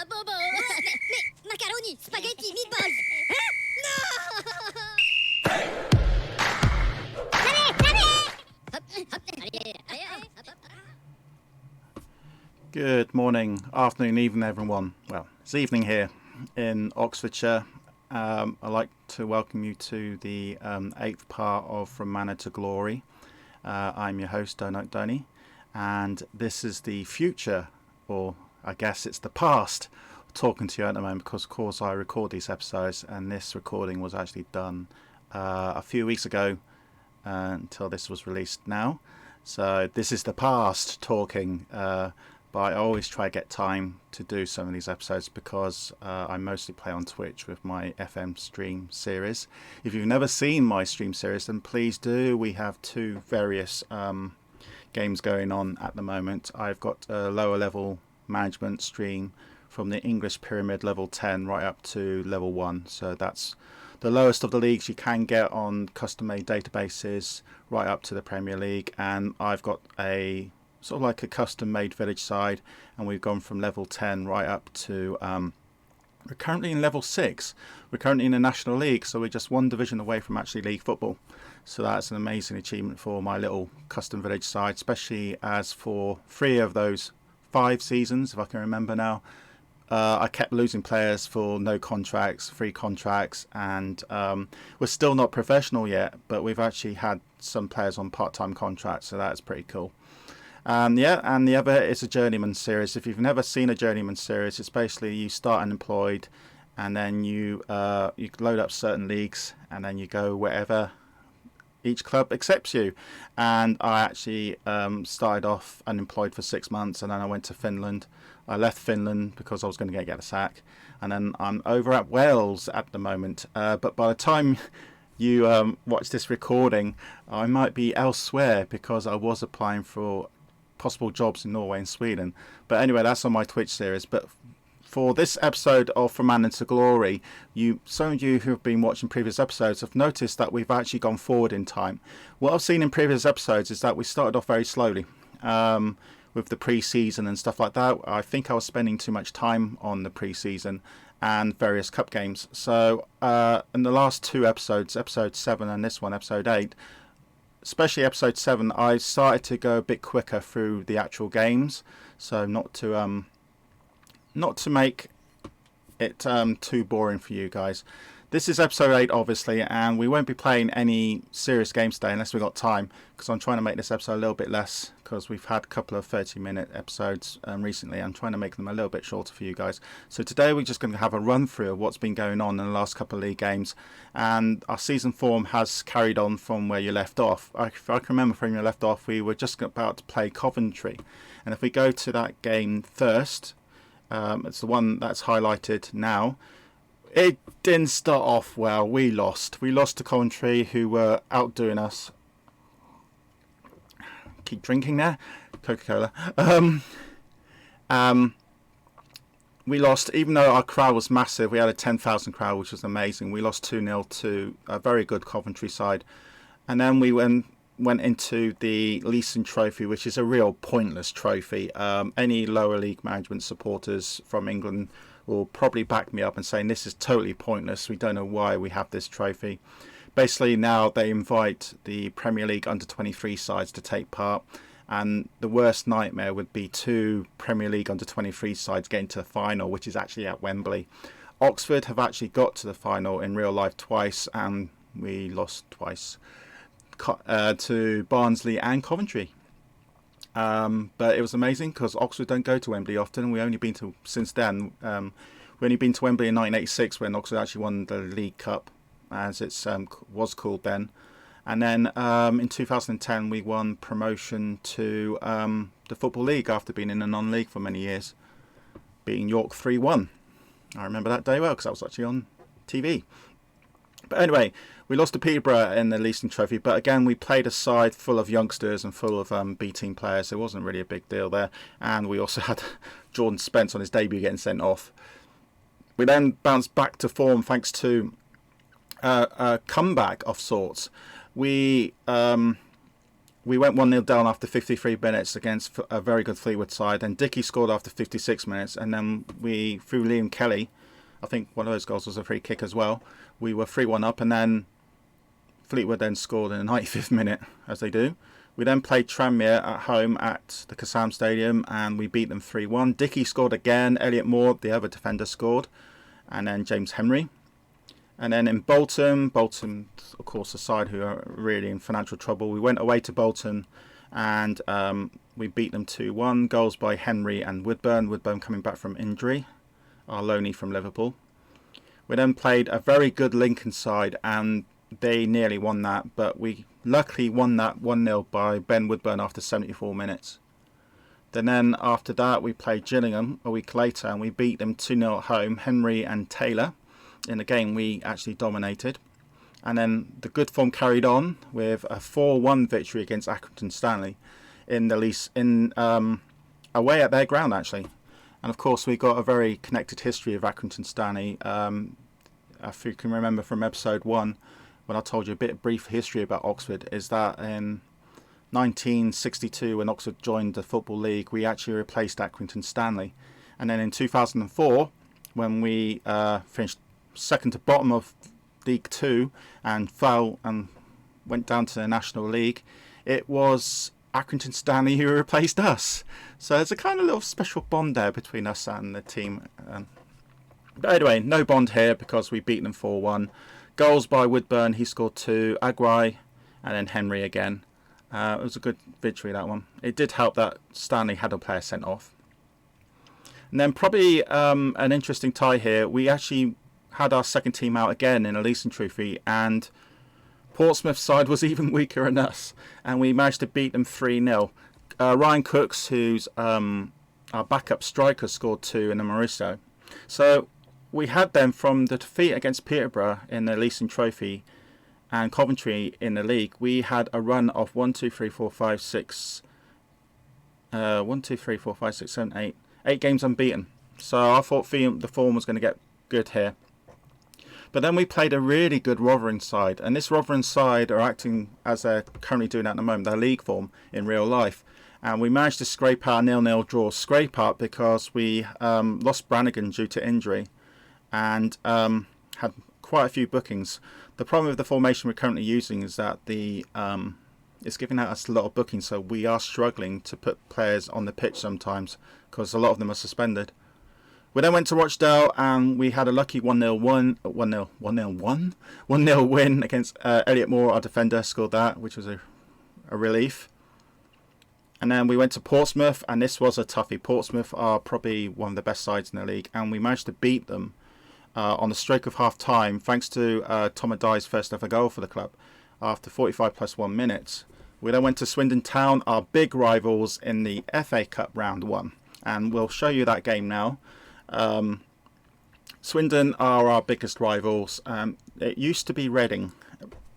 Bobo. Mais macaroni, spaghetti, meatballs. Hein? Non. Good morning, afternoon, evening, everyone. Well, it's evening here in Oxfordshire. I'd like to welcome you to the 8th part of From Manor to Glory. I'm your host, Donut Donny, and this is the future, or I guess it's the past, talking to you at the moment, because of course I record these episodes, and this recording was actually done a few weeks ago until this was released now. So this is the past talking, but I always try to get time to do some of these episodes because I mostly play on Twitch with my FM stream series. If you've never seen my stream series, then please do. We have two various games going on at the moment. I've got a lower level management stream from the English Pyramid level 10 right up to level 1. So that's the lowest of the leagues you can get on custom-made databases right up to the Premier League. And I've got a sort of like a custom-made village side, and we've gone from level 10 right up to we're currently in level 6. We're currently in the National League, so we're just one division away from actually league football. So that's an amazing achievement for my little custom village side, especially as for 3 of those 5 seasons, if I can remember now, I kept losing players for no contracts, free contracts, and we're still not professional yet, but we've actually had some players on part-time contracts, so that's pretty cool. And the other is a journeyman series. If you've never seen a journeyman series, it's basically you start unemployed, and then you load up certain leagues, and then you go wherever each club accepts you. And I actually started off unemployed for 6 months, and then I went to Finland. I left Finland because I was going to get a sack, and then I'm over at Wales at the moment. But by the time you watch this recording, I might be elsewhere because I was applying for possible jobs in Norway and Sweden. But anyway, that's on my Twitch series. But for this episode of From Manor to Glory, some of you who have been watching previous episodes have noticed that we've actually gone forward in time. What I've seen in previous episodes is that we started off very slowly with the pre-season and stuff like that. I think I was spending too much time on the pre-season and various cup games. So in the last 2 episodes, episode 7 and this one, episode 8, especially episode 7, I started to go a bit quicker through the actual games, so not to make it too boring for you guys. This is episode 8, obviously, and we won't be playing any serious games today unless we've got time, because I'm trying to make this episode a little bit less, because we've had a couple of 30-minute episodes recently. I'm trying to make them a little bit shorter for you guys. So today we're just going to have a run through of what's been going on in the last couple of league games, and our season form has carried on from where you left off. If I can remember from where you left off, we were just about to play Coventry, and if we go to that game first, it's the one that's highlighted now. It didn't start off well. We lost to Coventry, who were outdoing us. Keep drinking there, Coca-Cola. We lost, even though our crowd was massive. We had a 10,000 crowd, which was amazing. We lost 2-0 to a very good Coventry side, and then we went into the Leeson Trophy, which is a real pointless trophy. Any lower league management supporters from England will probably back me up and saying this is totally pointless. We don't know why we have this trophy. Basically now they invite the Premier League under-23 sides to take part, and the worst nightmare would be 2 Premier League under-23 sides getting to the final, which is actually at Wembley. Oxford have actually got to the final in real life twice, and we lost twice to Barnsley and Coventry. But it was amazing because Oxford don't go to Wembley often. We've only been to, since then, we only been to Wembley in 1986 when Oxford actually won the League Cup, as it was called then. And then in 2010 we won promotion to the Football League after being in the non-league for many years, beating York 3-1. I remember that day well because I was actually on TV. But anyway, we lost to Peterborough in the Leeson Trophy, but again we played a side full of youngsters and full of B-team players, so it wasn't really a big deal there. And we also had Jordan Spence on his debut getting sent off. We then bounced back to form thanks to a comeback of sorts. We we went 1-0 down after 53 minutes against a very good Fleetwood side. Then Dickey scored after 56 minutes, and then we, through Liam Kelly, I think one of those goals was a free kick as well, we were 3-1 up, and then Fleetwood then scored in the 95th minute, as they do. We then played Tranmere at home at the Kassam Stadium, and we beat them 3-1. Dickey scored again, Elliot Moore, the other defender, scored, and then James Henry. And then in Bolton, of course, a side who are really in financial trouble, we went away to Bolton and we beat them 2-1. Goals by Henry and Woodburn. Woodburn coming back from injury, our loanee from Liverpool. We then played a very good Lincoln side and they nearly won that, but we luckily won that 1-0 by Ben Woodburn after 74 minutes. Then after that, we played Gillingham a week later and we beat them 2-0 at home, Henry and Taylor. In the game we actually dominated, and then the good form carried on with a 4-1 victory against Accrington Stanley in the away at their ground actually. And of course we got a very connected history of Accrington Stanley. If you can remember from episode 1 when I told you a bit of brief history about Oxford, is that in 1962 when Oxford joined the Football League we actually replaced Accrington Stanley, and then in 2004 when we finished second to bottom of League 2 and fell and went down to the National League, it was Accrington Stanley who replaced us. So there's a kind of little special bond there between us and the team. But anyway, no bond here because we beat them 4-1. Goals by Woodburn, he scored 2, Aguay, and then Henry again. It was a good victory, that one. It did help that Stanley had a player sent off. And then probably an interesting tie here, we actually had our second team out again in a Leeson Trophy, and Portsmouth's side was even weaker than us, and we managed to beat them 3-0. Ryan Cooks, who's our backup striker, scored 2 in the Mauricio. So we had them from the defeat against Peterborough in the Leeson Trophy and Coventry in the league. We had a run of 8 games unbeaten. So I thought the form was going to get good here. But then we played a really good Rotherham side, and this Rotherham side are acting as they're currently doing at the moment, their league form in real life. And we managed to scrape our 0-0 draw. Scrape up because we lost Brannigan due to injury and had quite a few bookings. The problem with the formation we're currently using is that it's giving out us a lot of bookings, so we are struggling to put players on the pitch sometimes because a lot of them are suspended. We then went to Rochdale and we had a lucky 1-0 win against Elliot Moore, our defender, scored that, which was a relief. And then we went to Portsmouth, and this was a toughie. Portsmouth are probably one of the best sides in the league, and we managed to beat them on the stroke of half time, thanks to Tom Adai's first ever goal for the club after 45 plus 1 minutes. We then went to Swindon Town, our big rivals in the FA Cup round 1, and we'll show you that game now. Swindon are our biggest rivals. It used to be Reading,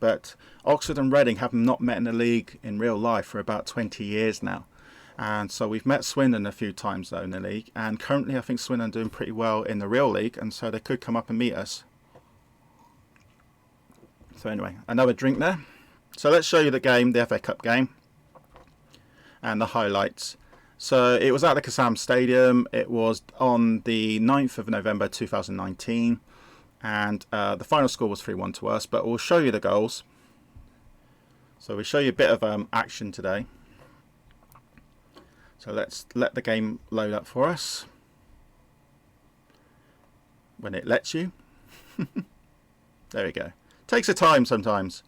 but Oxford and Reading have not met in the league in real life for about 20 years now. And so we've met Swindon a few times though in the league, and currently I think Swindon are doing pretty well in the real league, and so they could come up and meet us. So anyway, another drink there. So let's show you the game, the FA Cup game, and the highlights. So it was at the Kassam Stadium. It was on the 9th of November 2019, and the final score was 3-1 to us, but we'll show you the goals. So we show you a bit of action today. So let's let the game load up for us when it lets you. There we go. Takes a time sometimes.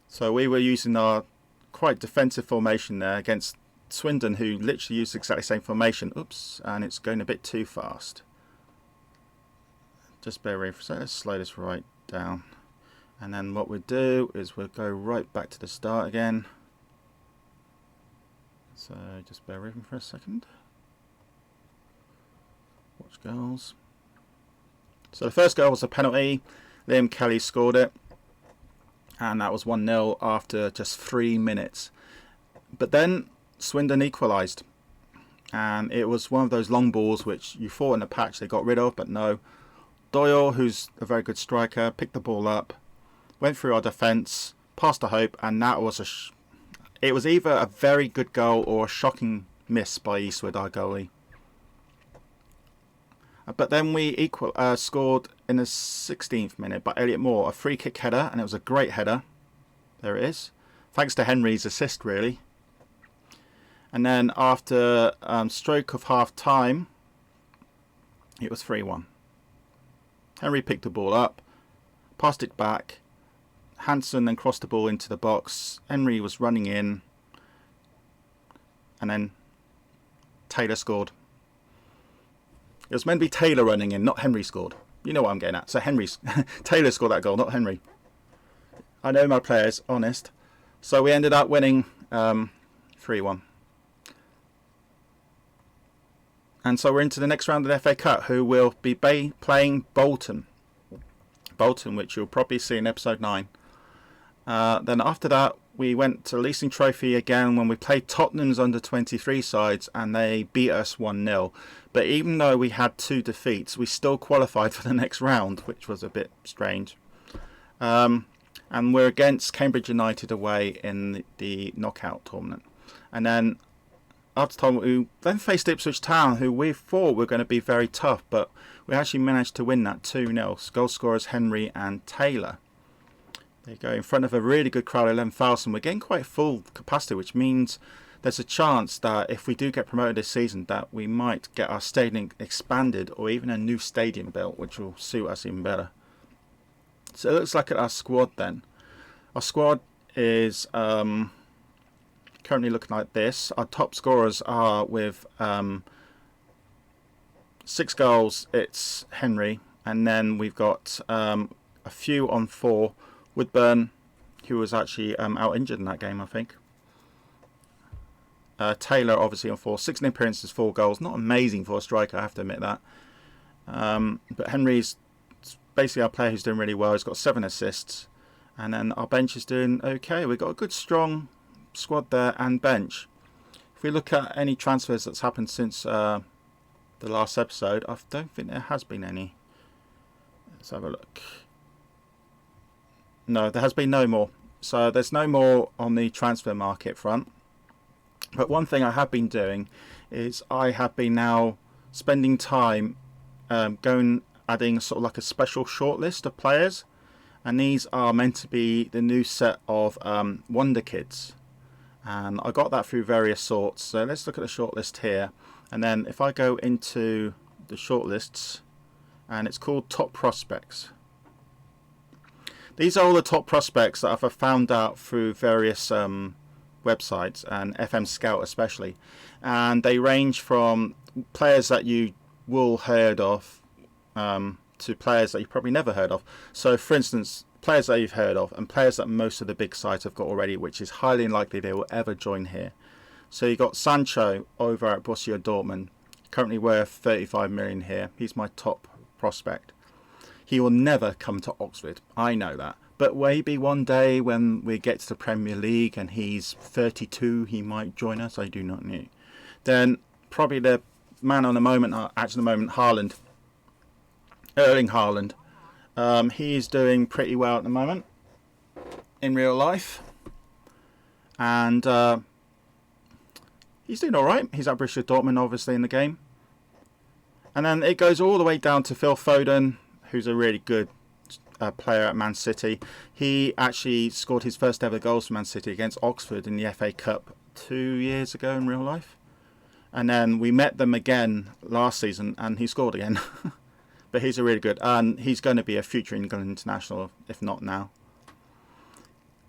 So we were using our quite defensive formation there against Swindon, who literally used exactly the same formation. Oops, and it's going a bit too fast. Just bear with me. So let's slow this right down. And then what we'll do is we'll go right back to the start again. So just bear with me for a second. Watch goals. So the first goal was a penalty. Liam Kelly scored it, and that was 1-0 after just 3 minutes. But then Swindon equalised, and it was one of those long balls which you thought in the patch they got rid of, but no. Doyle, who's a very good striker, picked the ball up, went through our defence, pass to Hope, and that was it was either a very good goal or a shocking miss by Eastwood, our goalie. But then we scored in the 16th minute by Elliot Moore, a free kick header, and it was a great header. There it is. Thanks to Henry's assist, really. And then after stroke of half time, it was 3-1. Henry picked the ball up, passed it back. Hansen then crossed the ball into the box. Henry was running in, and then Taylor scored. It was meant to be Taylor running in, not Henry scored. You know what I'm getting at. So Taylor scored that goal, not Henry. I know my players, honest. So we ended up winning 3-1. And so we're into the next round of the FA Cup, who will be playing Bolton. Bolton, which you'll probably see in episode 9. Then after that, we went to the Leasing Trophy again when we played Tottenham's under-23 sides, and they beat us 1-0. But even though we had 2 defeats, we still qualified for the next round, which was a bit strange. And we're against Cambridge United away in the knockout tournament. And then after time, we then faced Ipswich Town, who we thought were going to be very tough, but we actually managed to win that 2-0. Goal scorers Henry and Taylor. There you go, in front of a really good crowd of 11,000. We're getting quite full capacity, which means there's a chance that if we do get promoted this season, that we might get our stadium expanded or even a new stadium built, which will suit us even better. So it looks like at our squad then. Our squad is currently looking like this. Our top scorers are with 6 goals, it's Henry, and then we've got a few on 4. Woodburn, who was actually out injured in that game, I think. Taylor, obviously, on 4. 16 appearances, 4 goals. Not amazing for a striker, I have to admit that. But Henry's basically our player who's doing really well. He's got 7 assists. And then our bench is doing okay. We've got a good, strong squad there and bench. If we look at any transfers that's happened since the last episode, I don't think there has been any. Let's have a look. No, there has been no more. So there's no more on the transfer market front. But one thing I have been doing is I have been now spending time adding sort of like a special shortlist of players. And these are meant to be the new set of Wonderkids. And I got that through various sorts. So let's look at the shortlist here. And then if I go into the shortlists, and it's called Top Prospects. These are all the top prospects that I've found out through various websites, and FM Scout especially. And they range from players that you will heard of to players that you've probably never heard of. So, for instance, players that you've heard of and players that most of the big sites have got already, which is highly unlikely they will ever join here. So you've got Sancho over at Borussia Dortmund, currently worth 35 million here. He's my top prospect. He will never come to Oxford, I know that. But maybe one day when we get to the Premier League and he's 32, he might join us. I do not know. Then probably the man on the moment, Haaland. Erling Haaland. He is doing pretty well at the moment in real life. And he's doing alright. He's at Borussia Dortmund, obviously, in the game. And then it goes all the way down to Phil Foden, who's a really good player at Man City. He actually scored his first ever goals for Man City against Oxford in the FA Cup 2 years ago in real life. And then we met them again last season and he scored again. But he's a really good, and he's going to be a future England international, if not now.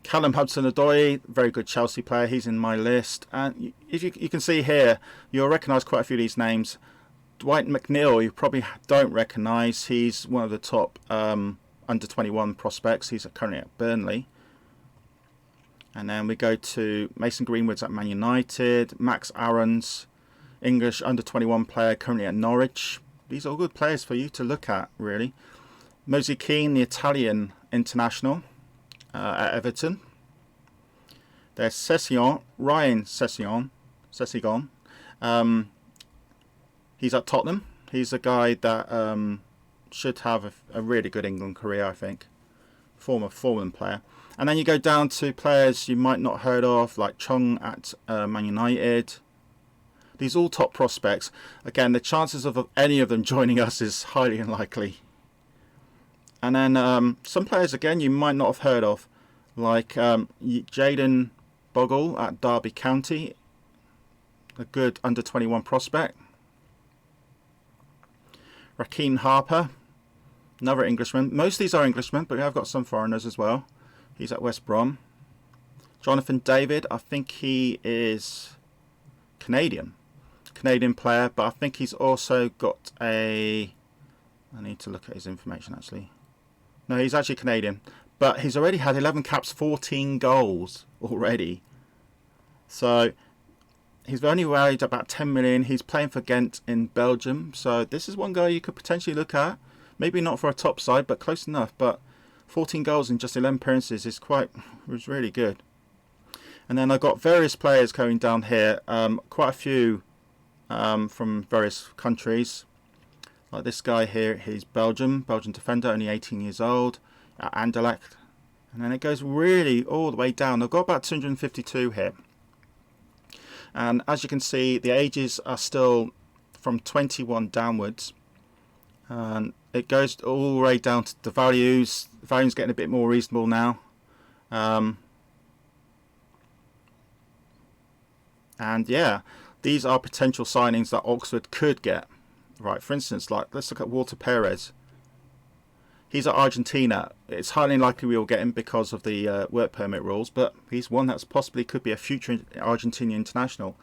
Callum Hudson-Odoi, very good Chelsea player. He's in my list. And if you can see here, you'll recognise quite a few of these names. Dwight McNeil, you probably don't recognise. He's one of the top under-21 prospects. He's currently at Burnley. And then we go to Mason Greenwood's at Man United. Max Aarons, English under-21 player, currently at Norwich. These are all good players for you to look at, really. Moise Kean, the Italian international at Everton. There's Ryan Sessegnon. He's at Tottenham. He's a guy that should have a really good England career, I think. Former Fulham player. And then you go down to players you might not heard of, like Chong at Man United. These all top prospects. Again, the chances of any of them joining us is highly unlikely. And then some players, again, you might not have heard of, like Jaden Bogle at Derby County, a good under-21 prospect. Rakeen Harper, another Englishman. Most of these are Englishmen, but we have got some foreigners as well. He's at West Brom. Jonathan David, I think he is Canadian player, but I think he's also got a... I need to look at his information actually. No, he's actually Canadian, but he's already had 11 caps, 14 goals already. So he's only valued about 10 million. He's playing for Ghent in Belgium, so this is one guy you could potentially look at. Maybe not for a top side, but close enough. But 14 goals in just 11 appearances is was really good. And then I've got various players going down here, quite a few from various countries. Like this guy here, he's Belgian defender, only 18 years old, at Anderlecht. And then it goes really all the way down. I've got about 252 here. And as you can see, the ages are still from 21 downwards. And it goes all the way down to the values. The value's getting a bit more reasonable now. And yeah, these are potential signings that Oxford could get. Right, for instance, like let's look at Walter Perez. He's at Argentina. It's highly likely we will get him because of the work permit rules, but he's one that's possibly could be a future Argentinian international,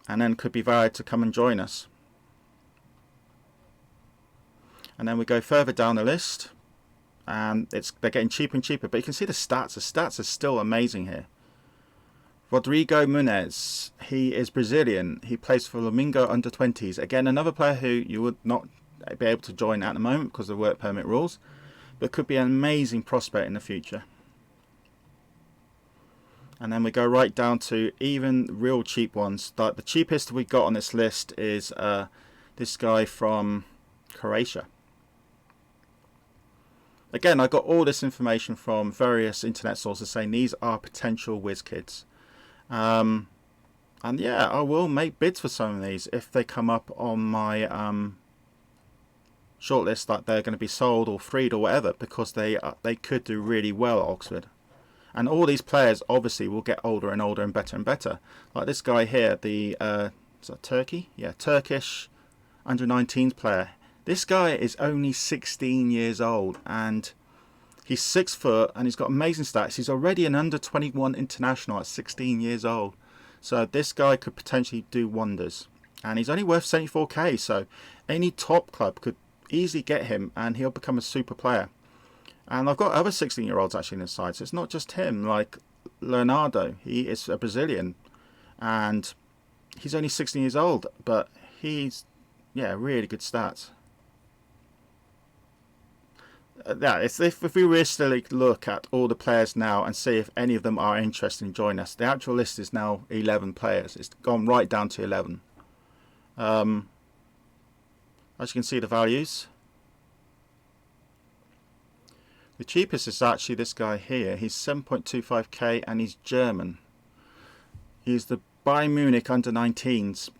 and then could be valued to come and join us. And then we go further down the list, and they're getting cheaper and cheaper. But you can see the stats. The stats are still amazing here. Rodrigo Muniz, he is Brazilian. He plays for Flamengo under 20s. Again, another player who you would not be able to join at the moment because of the work permit rules, but could be an amazing prospect in the future. And then we go right down to even real cheap ones. Like the cheapest we got on this list is this guy from Croatia. Again, I got all this information from various internet sources saying these are potential whiz kids. And yeah, I will make bids for some of these if they come up on my shortlist that they're going to be sold or freed or whatever, because they could do really well at Oxford. And all these players obviously will get older and older and better. Like this guy here, the is that Turkey? Yeah, Turkish under-19s player. This guy is only 16 years old and he's 6 foot and he's got amazing stats. He's already an under-21 international at 16 years old. So this guy could potentially do wonders. And he's only worth 74k, so any top club could easily get him and he'll become a super player. And I've got other 16-year-olds actually in the side, so it's not just him. Like Leonardo, he is a Brazilian and he's only 16 years old, but he's, yeah, really good stats. Yeah, if we realistically look at all the players now and see if any of them are interested in joining us, the actual list is now 11 players. It's gone right down to 11. As you can see, the values. The cheapest is actually this guy here. He's 7.25k and he's German. He's the Bayern Munich under-19s.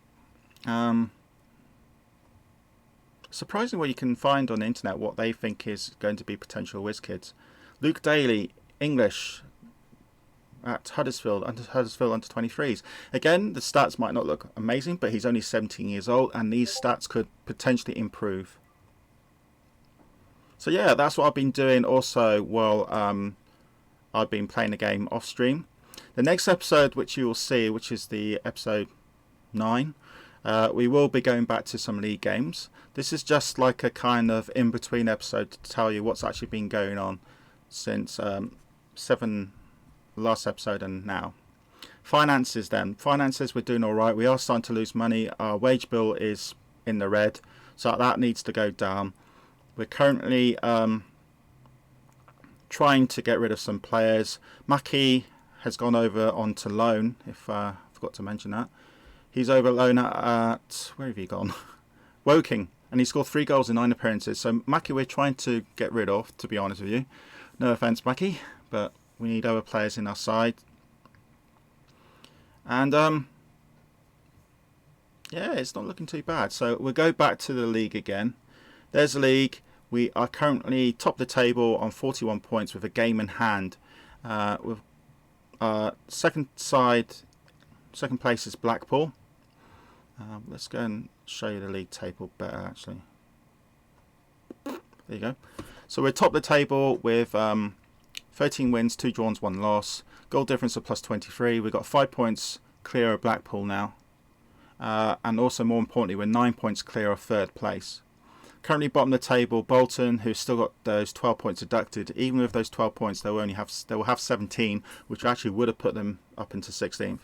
Surprising what you can find on the internet what they think is going to be potential whiz kids. Luke Daly, English, at Huddersfield under 23s. Again, the stats might not look amazing, but he's only 17 years old and these stats could potentially improve. So yeah, that's what I've been doing also while I've been playing the game off stream. The next episode which you will see, which is the episode 9, we will be going back to some league games. This is just like a kind of in-between episode to tell you what's actually been going on since last episode and now. Finances then. Finances, we're doing alright. We are starting to lose money. Our wage bill is in the red, so that needs to go down. We're currently trying to get rid of some players. Mackie has gone over onto loan, if I forgot to mention that. He's over loan at where have you gone? Woking, and he scored 3 goals in 9 appearances. So Mackie we're trying to get rid of, to be honest with you. No offence, Mackie, but we need other players in our side. And yeah, it's not looking too bad. So we'll go back to the league again. There's the league. We are currently top of the table on 41 points with a game in hand. With second place is Blackpool. Let's go and show you the league table better actually. There you go. So we're top of the table with 13 wins, 2 draws, 1 loss. Goal difference of plus 23. We've got 5 points clear of Blackpool now. And also more importantly, we're 9 points clear of third place. Currently bottom of the table, Bolton, who's still got those 12 points deducted. Even with those 12 points, they will have 17, which actually would have put them up into 16th.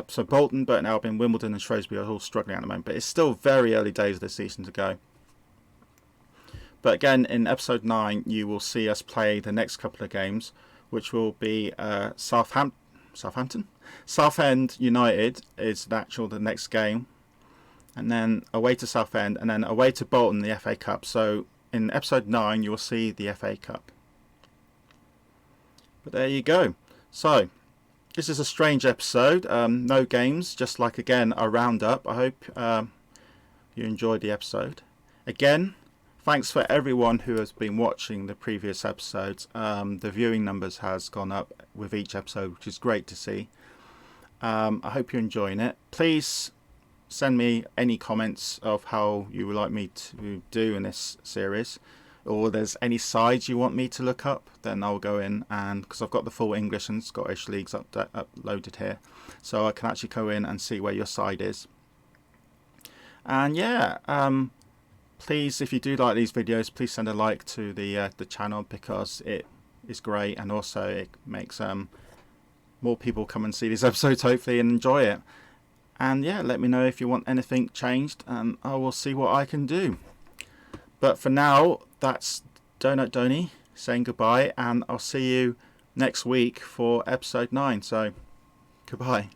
So Bolton, Burton Albion, Wimbledon and Shrewsbury are all struggling at the moment, but it's still very early days of the season to go. But again, in episode 9, you will see us play the next couple of games, which will be Southend United is the next game, and then away to Southend, and then away to Bolton, the FA Cup. So in episode 9, you will see the FA Cup. But there you go. So this is a strange episode. No games, just like again a roundup. I hope you enjoyed the episode. Again, thanks for everyone who has been watching the previous episodes. The viewing numbers has gone up with each episode, which is great to see. I hope you're enjoying it. Please send me any comments of how you would like me to do in this series, or there's any sides you want me to look up, then I'll go in, and because I've got the full English and Scottish leagues uploaded here, so I can actually go in and see where your side is. And yeah, please, if you do like these videos, please send a like to the channel, because it is great, and also it makes more people come and see these episodes hopefully and enjoy it. And yeah, let me know if you want anything changed, and I will see what I can do. But for now, that's Donut Donny saying goodbye, and I'll see you next week for episode 9. So goodbye.